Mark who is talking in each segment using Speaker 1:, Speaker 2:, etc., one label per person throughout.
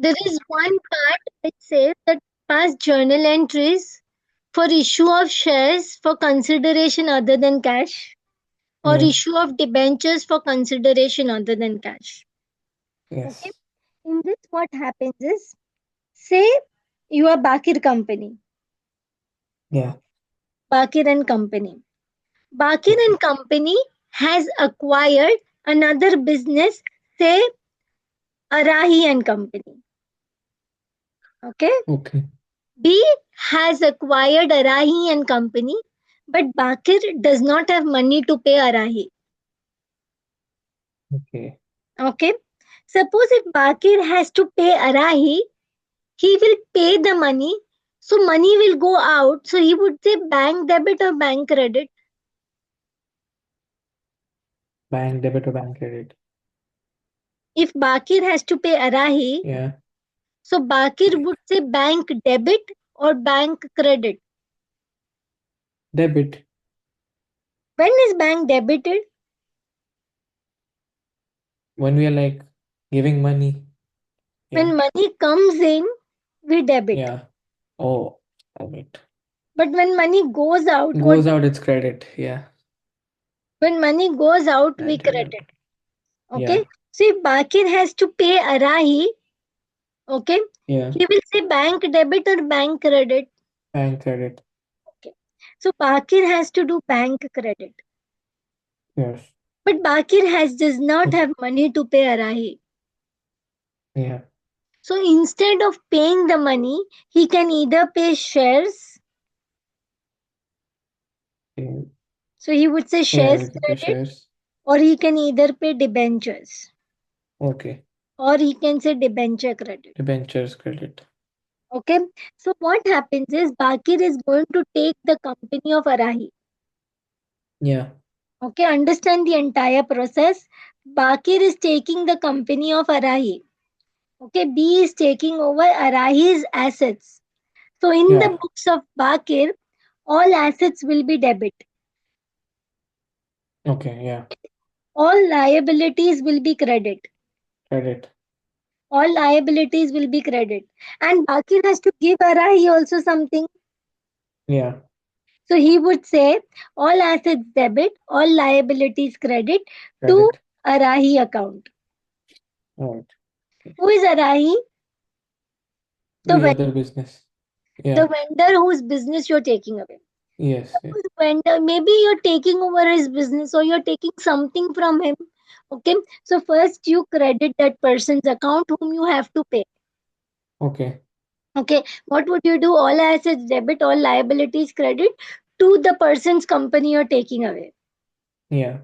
Speaker 1: There is one part which says that past journal entries for issue of shares for consideration other than cash or
Speaker 2: Yeah.
Speaker 1: issue of debentures for consideration other than cash. Okay.
Speaker 2: Yes.
Speaker 1: In this, what happens is, say you are Bakir Company,
Speaker 2: Yeah.
Speaker 1: Bakir and Company. Bakir
Speaker 2: Okay.
Speaker 1: and Company has acquired another business, say Arahi and Company. Okay.
Speaker 2: Okay.
Speaker 1: B has acquired Arahi and Company, but Bakir does not have money to pay Arahi.
Speaker 2: Okay.
Speaker 1: Okay. Suppose if Bakir has to pay Arahi, he will pay the money. So money will go out. So he would say bank debit or bank credit.
Speaker 2: Bank debit or bank credit.
Speaker 1: If Bakir has to pay Arahi,
Speaker 2: Yeah.
Speaker 1: so Bakir would say bank debit or bank credit.
Speaker 2: Debit.
Speaker 1: When is bank debited?
Speaker 2: When we are like giving money. Yeah.
Speaker 1: When money comes in, we debit.
Speaker 2: Yeah. Oh, debit.
Speaker 1: But when money goes out, what
Speaker 2: Goes out, it's credit. Yeah.
Speaker 1: when money goes out,
Speaker 2: I
Speaker 1: we credit.
Speaker 2: remember.
Speaker 1: Okay.
Speaker 2: Yeah.
Speaker 1: So if Bakir has to pay Arahi, okay,
Speaker 2: Yeah.
Speaker 1: he will say bank debit or bank credit.
Speaker 2: Bank credit.
Speaker 1: Okay. So Bakir has to do bank credit.
Speaker 2: Yes.
Speaker 1: But Bakir does not have money to pay Arahi.
Speaker 2: Yeah.
Speaker 1: So instead of paying the money, he can either pay shares.
Speaker 2: Okay.
Speaker 1: So he would say
Speaker 2: Yeah,
Speaker 1: shares
Speaker 2: we can pay
Speaker 1: credit,
Speaker 2: shares.
Speaker 1: or he can either pay debentures,
Speaker 2: Okay.
Speaker 1: or he can say debenture credit.
Speaker 2: Debentures credit.
Speaker 1: Okay. So what happens is Bakir is going to take the company of Arahi.
Speaker 2: Yeah.
Speaker 1: Okay. Understand the entire process. Bakir is taking the company of Arahi. Okay. B is taking over Arahi's assets. So in the
Speaker 2: Yeah.
Speaker 1: books of Bakir, all assets will be debit.
Speaker 2: Okay. Yeah.
Speaker 1: All liabilities will be credit.
Speaker 2: Credit.
Speaker 1: All liabilities will be credit. And Bakir has to give Arahi also something.
Speaker 2: Yeah.
Speaker 1: So he would say all assets debit, all liabilities credit to
Speaker 2: Credit.
Speaker 1: Arahi account.
Speaker 2: All right. Okay.
Speaker 1: Who is Arahi? The,
Speaker 2: The
Speaker 1: ven-
Speaker 2: other business.
Speaker 1: the
Speaker 2: Yeah.
Speaker 1: vendor whose business you're taking away.
Speaker 2: Yes. Yeah.
Speaker 1: Suppose vendor, maybe you're taking over his business or you're taking something from him. Okay. So first you credit that person's account whom you have to pay.
Speaker 2: Okay.
Speaker 1: Okay. What would you do? All assets debit, all liabilities credit to the person's company you're taking away.
Speaker 2: Yeah.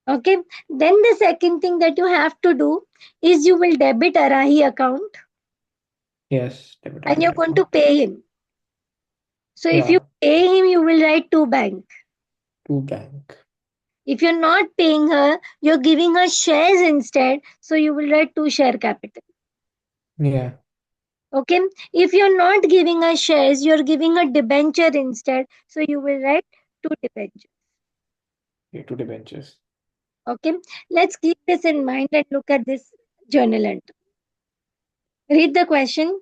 Speaker 1: Okay. Then the second thing that you have to do is you will debit Arahi account
Speaker 2: Yes. Debit
Speaker 1: and you're
Speaker 2: ID
Speaker 1: going to
Speaker 2: account.
Speaker 1: pay him. So if you
Speaker 2: Yeah.
Speaker 1: pay him, you will write to bank.
Speaker 2: To bank.
Speaker 1: If you're not paying her, you're giving her shares instead. So you will write to share capital.
Speaker 2: Yeah.
Speaker 1: Okay. If you're not giving her shares, you're giving her debenture instead. So you will write to debenture.
Speaker 2: Yeah. To debentures.
Speaker 1: Okay. Let's keep this in mind and look at this journal entry. Read the question.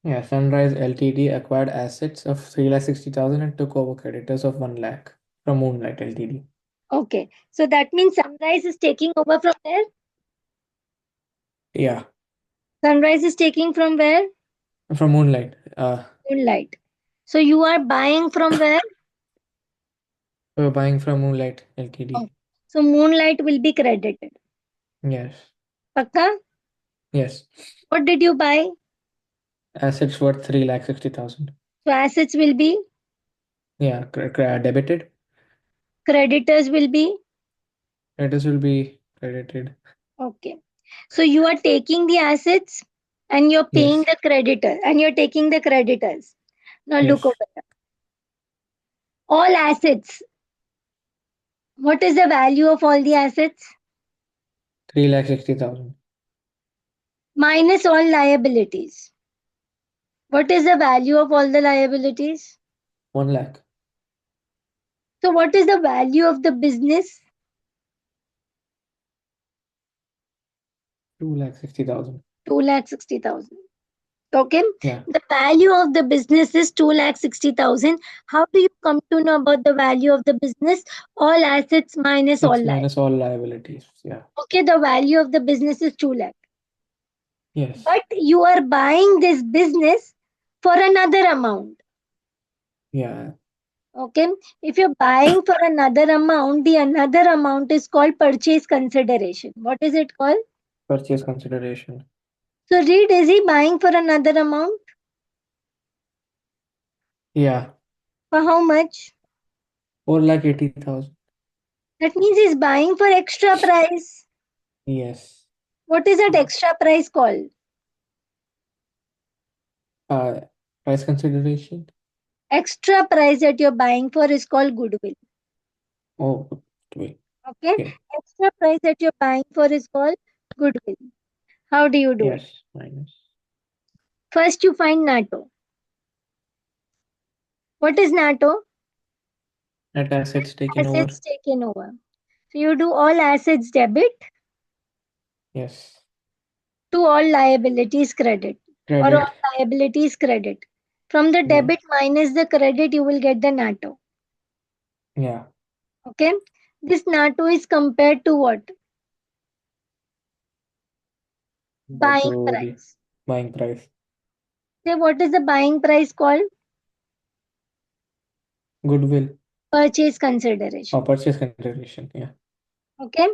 Speaker 2: Yeah. Sunrise Ltd acquired assets of 3,60,000 and took over creditors of 1 lakh from Moonlight Ltd.
Speaker 1: Okay. So that means Sunrise is taking over from where?
Speaker 2: Yeah.
Speaker 1: Sunrise is taking from where?
Speaker 2: From Moonlight.
Speaker 1: Moonlight. So you are buying from where?
Speaker 2: We're buying from Moonlight
Speaker 1: Oh.
Speaker 2: Ltd.
Speaker 1: So Moonlight will be credited.
Speaker 2: Yes.
Speaker 1: Pakka?
Speaker 2: Yes.
Speaker 1: What did you buy?
Speaker 2: Assets worth 3,60,000.
Speaker 1: So assets will be,
Speaker 2: Yeah. Debited.
Speaker 1: creditors will be.
Speaker 2: Creditors will be credited.
Speaker 1: Okay. So you are taking the assets and you're paying
Speaker 2: Yes.
Speaker 1: the creditor and you're taking the creditors. Now look over
Speaker 2: Yes.
Speaker 1: here. All assets. What is the value of all the assets?
Speaker 2: 3,60,000.
Speaker 1: Minus all liabilities. What is the value of all the liabilities?
Speaker 2: 1 lakh.
Speaker 1: So what is the value of the business?
Speaker 2: 2,60,000.
Speaker 1: 2,60,000. Okay.
Speaker 2: Yeah,
Speaker 1: The value of the business is 2,60,000. How do you come to know about the value of the business? All assets minus all
Speaker 2: assets
Speaker 1: liabilities.
Speaker 2: minus all liabilities. Yeah.
Speaker 1: Okay, the value of the business is 2 lakh.
Speaker 2: Yes.
Speaker 1: But you are buying this business for another amount.
Speaker 2: Yeah.
Speaker 1: Okay. If you're buying for another amount, the another amount is called purchase consideration. What is it called?
Speaker 2: Purchase consideration.
Speaker 1: So read, is he buying for another amount?
Speaker 2: Yeah.
Speaker 1: For how much?
Speaker 2: 4,80,000.
Speaker 1: That means he's buying for extra price.
Speaker 2: Yes.
Speaker 1: What is that extra price called?
Speaker 2: Uh, Price consideration.
Speaker 1: Extra price that you're buying for is called goodwill.
Speaker 2: Oh, wait.
Speaker 1: Okay.
Speaker 2: Okay.
Speaker 1: Extra price that you're buying for is called goodwill. How do you do it?
Speaker 2: Yes. Minus.
Speaker 1: First, you find NATO. What is NATO?
Speaker 2: Net assets taken over.
Speaker 1: Assets taken over. So you do all assets debit
Speaker 2: Yes.
Speaker 1: to all liabilities credit, or all
Speaker 2: Credit.
Speaker 1: liabilities credit. From the
Speaker 2: Yeah.
Speaker 1: debit minus the credit, you will get the NATO.
Speaker 2: Yeah.
Speaker 1: Okay. This NATO is compared to what?
Speaker 2: But
Speaker 1: Buying
Speaker 2: to the
Speaker 1: price.
Speaker 2: buying price.
Speaker 1: Say what is the buying price called?
Speaker 2: Goodwill
Speaker 1: Purchase
Speaker 2: or
Speaker 1: consideration.
Speaker 2: purchase consideration. Yeah.
Speaker 1: Okay.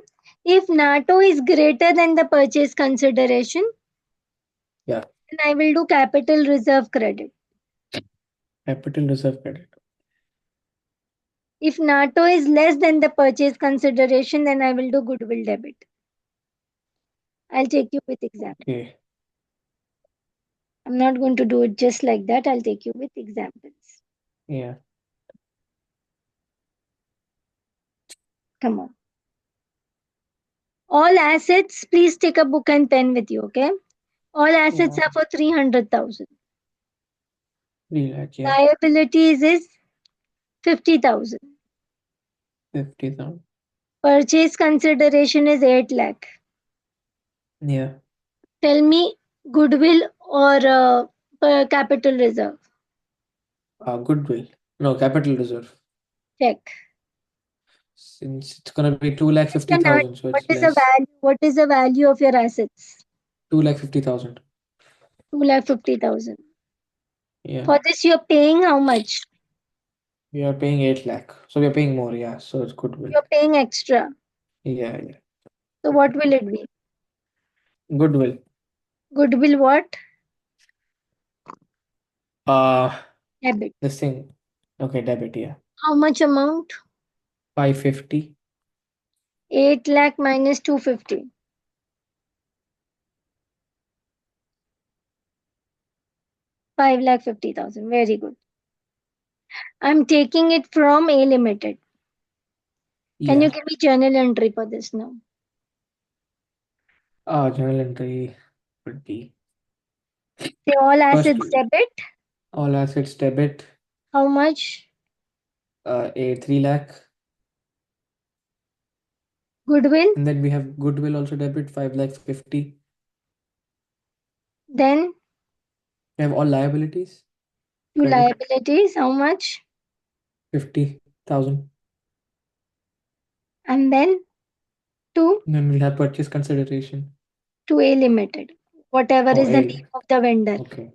Speaker 1: If NATO is greater than the purchase consideration,
Speaker 2: Yeah.
Speaker 1: then I will do capital reserve credit.
Speaker 2: Capital reserve credit.
Speaker 1: If NATO is less than the purchase consideration, then I will do goodwill debit. I'll take you with example.
Speaker 2: Okay.
Speaker 1: I'm not going to do it just like that. I'll take you with examples.
Speaker 2: Yeah.
Speaker 1: Come on. All assets, please take a book and pen with you, okay? All assets
Speaker 2: Yeah.
Speaker 1: are for 300,000.
Speaker 2: 3 lakh. Yeah.
Speaker 1: Liabilities is 50,000.
Speaker 2: 50,000.
Speaker 1: Purchase consideration is 8 lakh.
Speaker 2: Yeah.
Speaker 1: Tell me goodwill or capital reserve.
Speaker 2: Goodwill. No, capital reserve.
Speaker 1: Check.
Speaker 2: Since it's gonna be 2,50,000, so
Speaker 1: What
Speaker 2: it's
Speaker 1: is the
Speaker 2: less.
Speaker 1: value? What is the value of your assets?
Speaker 2: 2,50,000.
Speaker 1: 2,50,000.
Speaker 2: Yeah.
Speaker 1: For this, you're paying how much?
Speaker 2: We are paying 8 lakh. So we are paying more. Yeah. So it's goodwill.
Speaker 1: You're paying extra.
Speaker 2: Yeah. Yeah.
Speaker 1: So what will it be?
Speaker 2: Goodwill.
Speaker 1: Goodwill what?
Speaker 2: Uh,
Speaker 1: Debit.
Speaker 2: this thing. Okay, debit. Yeah.
Speaker 1: How much amount?
Speaker 2: 550.
Speaker 1: 8 lakh minus 250. 5,50,000. Very good. I'm taking it from A Limited. Can you
Speaker 2: Yeah.
Speaker 1: give me journal entry for this now?
Speaker 2: Journal entry would be
Speaker 1: Say all
Speaker 2: first
Speaker 1: assets debit.
Speaker 2: all assets debit.
Speaker 1: How much?
Speaker 2: A 3 lakh.
Speaker 1: Goodwill.
Speaker 2: And then we have goodwill also debit 5 lakh 50.
Speaker 1: Then
Speaker 2: We have all liabilities
Speaker 1: to
Speaker 2: credit
Speaker 1: liabilities. How much?
Speaker 2: 50,000.
Speaker 1: And then to
Speaker 2: And then we'll have purchase consideration.
Speaker 1: A Limited. Whatever
Speaker 2: Oh,
Speaker 1: is the
Speaker 2: A.
Speaker 1: name of the vendor.
Speaker 2: Okay.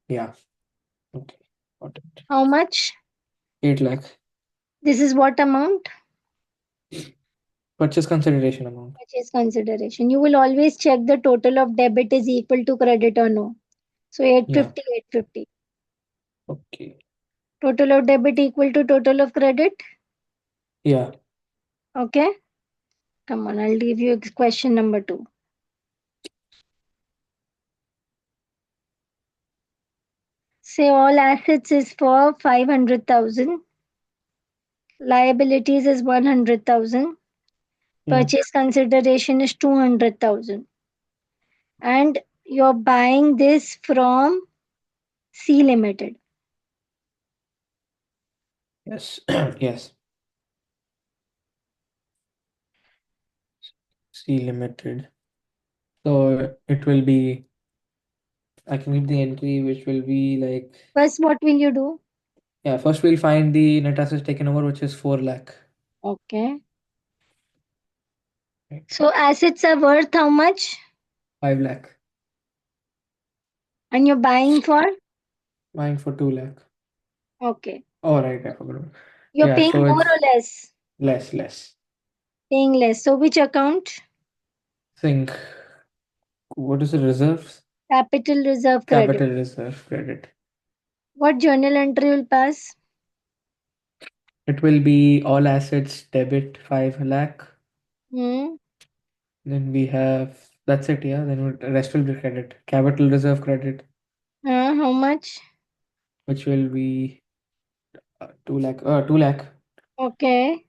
Speaker 2: Yeah. Okay. Got it.
Speaker 1: How much?
Speaker 2: 8 lakh.
Speaker 1: This is what amount?
Speaker 2: Purchase consideration amount.
Speaker 1: Purchase consideration. You will always check the total of debit is equal to credit or no. So
Speaker 2: Yeah.
Speaker 1: 850, 850.
Speaker 2: Okay.
Speaker 1: Total of debit equal to total of credit.
Speaker 2: Yeah.
Speaker 1: Okay. Come on, I'll give you question number 2. Say all assets is for 500,000. Liabilities is 100,000.
Speaker 2: Yeah.
Speaker 1: Purchase consideration is 200,000. And you're buying this from C Limited.
Speaker 2: Yes. Yes. C Limited. So it will be I can give the entry, which will be like,
Speaker 1: First, what will you do?
Speaker 2: yeah, first we'll find the net assets taken over, which is 4 lakh.
Speaker 1: Okay.
Speaker 2: Right.
Speaker 1: So assets are worth how much?
Speaker 2: 5 lakh.
Speaker 1: And you're buying for?
Speaker 2: Buying for 2 lakh.
Speaker 1: Okay.
Speaker 2: Oh, right, I forgot.
Speaker 1: You're
Speaker 2: Yeah,
Speaker 1: paying
Speaker 2: so
Speaker 1: more
Speaker 2: it's
Speaker 1: or less?
Speaker 2: less.
Speaker 1: Paying less. So which account?
Speaker 2: Think, what is the reserves?
Speaker 1: Capital reserve credit.
Speaker 2: Capital reserve credit.
Speaker 1: What journal entry will pass?
Speaker 2: It will be all assets debit 5 lakh.
Speaker 1: Hmm.
Speaker 2: Then we have, that's it, yeah. Then the rest will be credit. Capital reserve credit,
Speaker 1: How much?
Speaker 2: which will be 2 lakh. 2 lakh.
Speaker 1: Okay.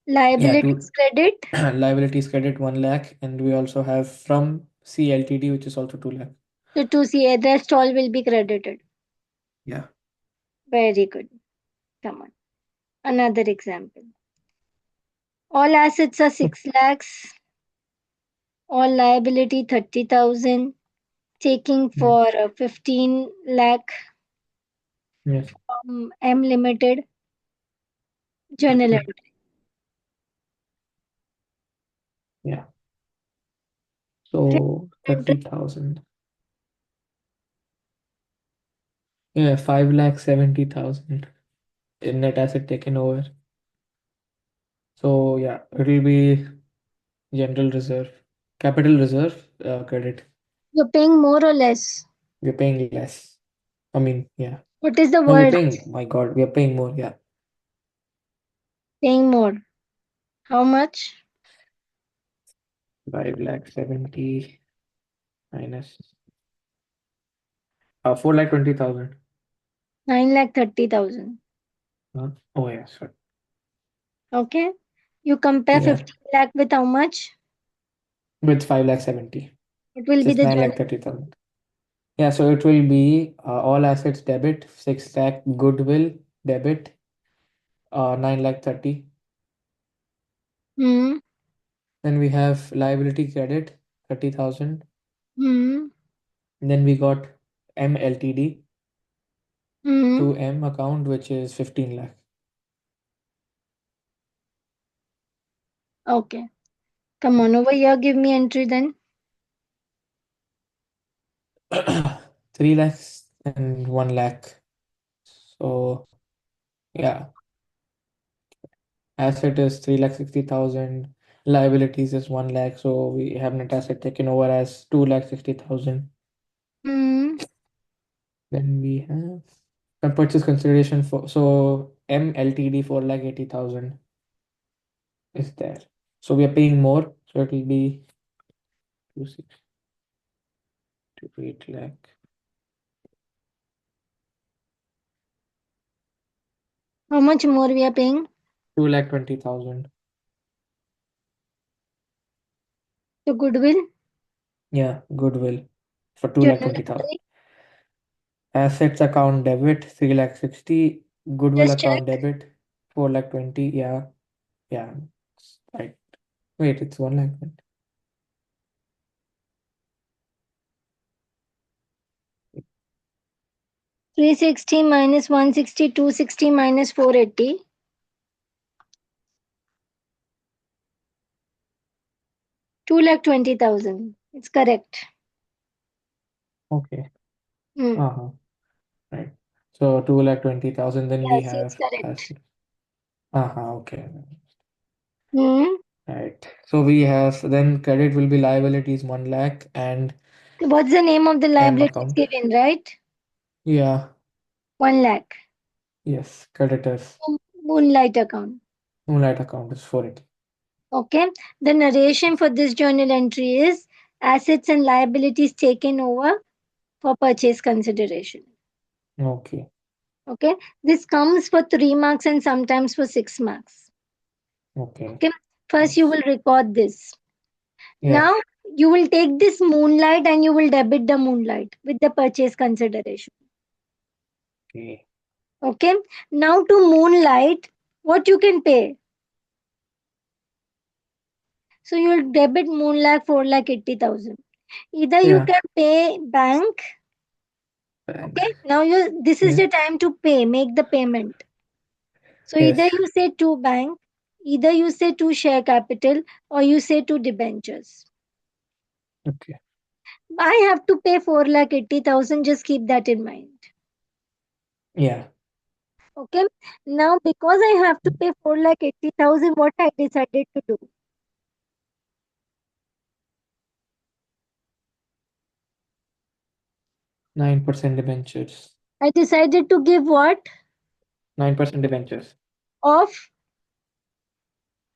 Speaker 2: Yeah,
Speaker 1: Liabilities
Speaker 2: two
Speaker 1: credit.
Speaker 2: liabilities credit 1 lakh. And we also have from CLTD, which is also 2 lakh.
Speaker 1: So to see rest all will be credited.
Speaker 2: Yeah.
Speaker 1: Very good. Come on. Another example. All assets are 6 lakhs. All liability 30,000. Taking
Speaker 2: Mm.
Speaker 1: for 15 lakh
Speaker 2: Yes.
Speaker 1: from M Limited. Journal entry.
Speaker 2: Yeah. So 30,000. Yeah, 5 lakh 70,000 in net asset taken over. So yeah, it'll be general reserve, capital reserve credit.
Speaker 1: You're paying more or less?
Speaker 2: We're paying less. I mean, yeah.
Speaker 1: What is the
Speaker 2: No, we're
Speaker 1: word?
Speaker 2: paying. My God, we are paying more. Yeah,
Speaker 1: Paying more. How much?
Speaker 2: 5 lakh 70 minus 4 lakh 20,000.
Speaker 1: 9,30,000.
Speaker 2: Oh yeah, sorry.
Speaker 1: Okay. You compare
Speaker 2: Yeah,
Speaker 1: 15 lakh with how much?
Speaker 2: with 5 lakh 70,
Speaker 1: It will be
Speaker 2: just
Speaker 1: the
Speaker 2: 9
Speaker 1: journal.
Speaker 2: lakh 30,000. Yeah, so it will be all assets debit, 6 lakh goodwill debit, 9 lakh 30.
Speaker 1: Hmm.
Speaker 2: Then we have liability credit, 30,000.
Speaker 1: Hmm.
Speaker 2: Then we got MLTD
Speaker 1: Hmm.
Speaker 2: to M account, which is 15 lakh.
Speaker 1: Okay. Come on over here. Give me entry then.
Speaker 2: 3 lakhs and 1 lakh. So yeah, asset is 3 lakh 60,000. Liabilities is 1 lakh. So we have net asset taken over as 2 lakh 60,000.
Speaker 1: Hmm.
Speaker 2: Then we have a purchase consideration for, so MLTD 4 lakh 80,000 is there. So we are paying more. So it will be 2 to 8 lakh.
Speaker 1: How much more we are paying?
Speaker 2: 2 lakh 20,000.
Speaker 1: The goodwill.
Speaker 2: Yeah, goodwill for 2 lakh
Speaker 1: Journal
Speaker 2: 20,000.
Speaker 1: entry.
Speaker 2: Assets account debit 3 lakh 60. Goodwill
Speaker 1: Just check.
Speaker 2: account debit 4 lakh 20. Yeah, yeah. Right. Wait, it's 1 lakh 20.
Speaker 1: 360 minus 160, 260 minus 480. 2,20,000. It's correct.
Speaker 2: Okay.
Speaker 1: Hmm.
Speaker 2: Uh-huh. Right. So 2 lakh 20,000. Then we
Speaker 1: Yes, it's
Speaker 2: have
Speaker 1: correct.
Speaker 2: assets. Uh-huh. Okay.
Speaker 1: Hmm.
Speaker 2: Right. So we have then credit will be liabilities 1 lakh and
Speaker 1: What's the name of the
Speaker 2: M
Speaker 1: liabilities
Speaker 2: account.
Speaker 1: given, right?
Speaker 2: Yeah.
Speaker 1: 1 lakh.
Speaker 2: Yes. Creditors.
Speaker 1: Moonlight account.
Speaker 2: Moonlight account is 480.
Speaker 1: Okay. The narration for this journal entry is assets and liabilities taken over for purchase consideration.
Speaker 2: Okay.
Speaker 1: Okay. This comes for 3 marks and sometimes for 6 marks.
Speaker 2: Okay.
Speaker 1: Okay. First, you will record this.
Speaker 2: Yeah.
Speaker 1: Now, you will take this moonlight and you will debit the moonlight with the purchase consideration.
Speaker 2: Okay.
Speaker 1: Okay. Now, to moonlight, what you can pay? So, you will debit moonlight 4,80,000. Either you
Speaker 2: Yeah.
Speaker 1: can pay bank.
Speaker 2: Bank.
Speaker 1: Okay, now this is
Speaker 2: Yeah.
Speaker 1: the time to pay, make the payment. So either
Speaker 2: Yes.
Speaker 1: you say to bank, either you say to share capital, or you say to debentures.
Speaker 2: Okay.
Speaker 1: I have to pay 4,80,000. Just keep that in mind.
Speaker 2: Yeah.
Speaker 1: Okay. Now, because I have to pay 4,80,000, what I decided to do?
Speaker 2: 9% debentures.
Speaker 1: I decided to give what?
Speaker 2: 9% debentures.
Speaker 1: Of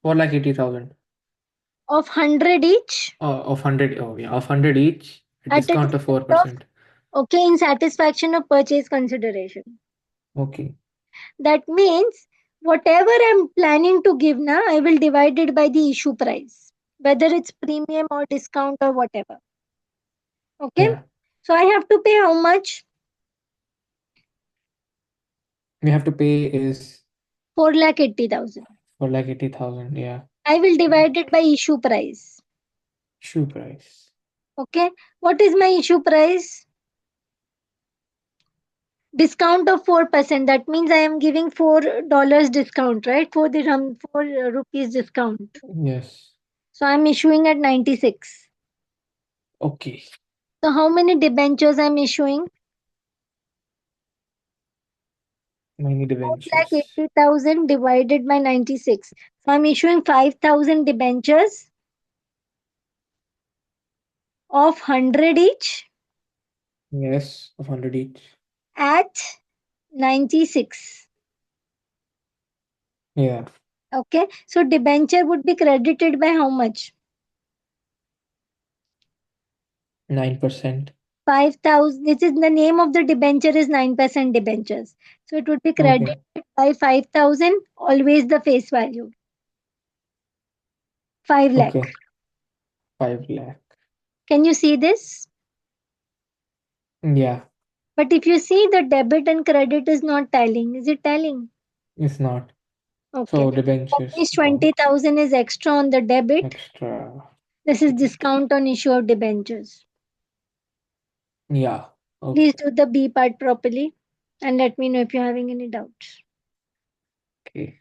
Speaker 2: 4,80,000.
Speaker 1: 100 each
Speaker 2: Of 100. Oh, yeah. Of 100 each. A
Speaker 1: at a
Speaker 2: discount of
Speaker 1: discount of,
Speaker 2: 4%.
Speaker 1: okay, in satisfaction of purchase consideration.
Speaker 2: Okay.
Speaker 1: That means whatever I'm planning to give now, I will divide it by the issue price, whether it's premium or discount or whatever. Okay.
Speaker 2: Yeah.
Speaker 1: So I have to pay how much?
Speaker 2: We have to pay is
Speaker 1: 4,80,000.
Speaker 2: 4,80,000. Yeah.
Speaker 1: I will divide it by issue price.
Speaker 2: Shoe price.
Speaker 1: Okay. What is my issue price? Discount of 4%. That means I am giving $4 discount, right? For the 4 rupees discount.
Speaker 2: Yes.
Speaker 1: So I'm issuing at 96.
Speaker 2: Okay.
Speaker 1: So how many debentures I'm issuing?
Speaker 2: Many debentures.
Speaker 1: 4,80,000 divided by 96. So I'm issuing 5,000 debentures of 100 each
Speaker 2: Yes. Of 100 each.
Speaker 1: at 96.
Speaker 2: Yeah.
Speaker 1: Okay. So debenture would be credited by how much?
Speaker 2: 9%.
Speaker 1: 5,000. This is the name of the debenture is 9% debentures. So it would be credited
Speaker 2: Okay.
Speaker 1: by 5,000, always the face value. 5 lakh.
Speaker 2: Okay. 5 lakh.
Speaker 1: Can you see this?
Speaker 2: Yeah.
Speaker 1: But if you see the debit and credit is not tallying, is it tallying?
Speaker 2: It's not.
Speaker 1: Okay.
Speaker 2: So
Speaker 1: That
Speaker 2: debentures
Speaker 1: means
Speaker 2: gone.
Speaker 1: 20,000 is extra on the debit.
Speaker 2: Extra.
Speaker 1: This is
Speaker 2: Debit.
Speaker 1: discount on issue of debentures.
Speaker 2: Yeah.
Speaker 1: Please
Speaker 2: Okay.
Speaker 1: do the B part properly and let me know if you're having any doubts.
Speaker 2: Okay.